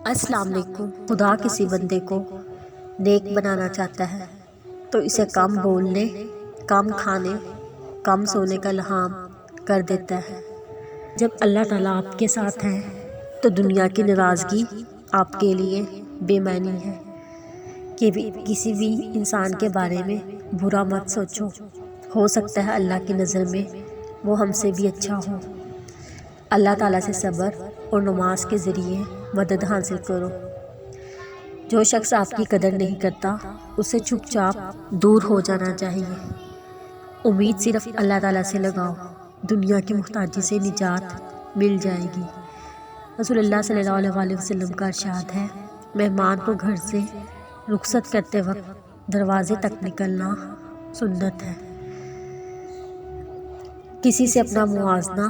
السلام علیکم۔ خدا کسی بندے کو نیک بنانا چاہتا ہے تو اسے کم بولنے، کم کھانے، کم سونے کا الہام کر دیتا ہے۔ جب اللہ تعالیٰ آپ کے ساتھ ہے تو دنیا کی ناراضگی آپ کے لیے بے معنی ہے۔ کہ کسی بھی انسان کے بارے میں برا مت سوچو، ہو سکتا ہے اللہ کی نظر میں وہ ہم سے بھی اچھا ہو۔ اللہ تعالیٰ سے صبر اور نماز کے ذریعے مدد حاصل کرو۔ جو شخص آپ کی قدر نہیں کرتا اسے چپ چاپ دور ہو جانا چاہیے۔ امید صرف اللہ تعالیٰ سے لگاؤ، دنیا کی محتاجی سے نجات مل جائے گی۔ رسول اللہ صلی اللہ علیہ وسلم کا ارشاد ہے، مہمان کو گھر سے رخصت کرتے وقت دروازے تک نکلنا سنت ہے۔ کسی سے اپنا موازنہ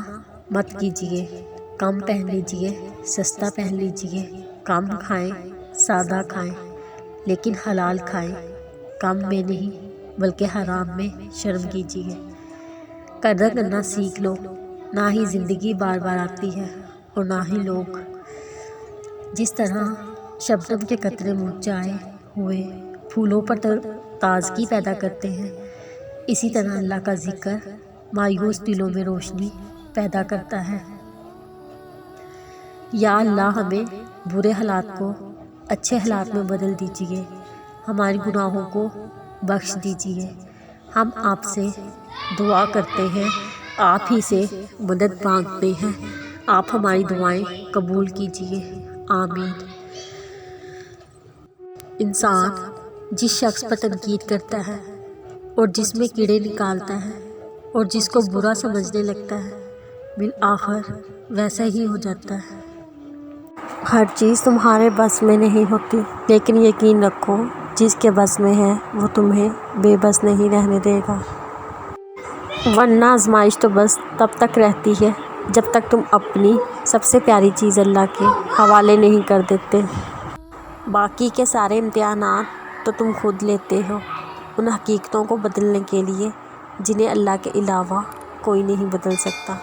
مت کیجیے، کم پہن لیجیے، سستا پہن لیجیے، کم کھائیں، سادہ کھائیں، لیکن حلال کھائیں، کم میں نہیں بلکہ حرام میں شرم کیجیے۔ قدر کرنا سیکھ لو، نہ ہی زندگی بار بار آتی ہے اور نہ ہی لوگ۔ جس طرح شبنم کے قطرے مرجھائے ہوئے پھولوں پر تازگی پیدا کرتے ہیں، اسی طرح اللہ کا ذکر مایوس دلوں میں روشنی پیدا کرتا ہے۔ یا اللہ ہمیں برے حالات کو اچھے حالات میں بدل دیجیے، ہمارے گناہوں کو بخش دیجیے۔ ہم آپ سے دعا کرتے ہیں، آپ ہی سے مدد مانگتے ہیں، آپ ہماری دعائیں قبول کیجیے، آمین۔ انسان جس شخص پر تنقید کرتا ہے اور جس میں کیڑے نکالتا ہے اور جس کو برا سمجھنے لگتا ہے، بالآخر ویسا ہی ہو جاتا ہے۔ ہر چیز تمہارے بس میں نہیں ہوتی، لیکن یقین رکھو جس کے بس میں ہے وہ تمہیں بے بس نہیں رہنے دے گا۔ ورنہ آزمائش تو بس تب تک رہتی ہے جب تک تم اپنی سب سے پیاری چیز اللہ کے حوالے نہیں کر دیتے۔ باقی کے سارے امتحانات تو تم خود لیتے ہو، ان حقیقتوں کو بدلنے کے لیے جنہیں اللہ کے علاوہ کوئی نہیں بدل سکتا۔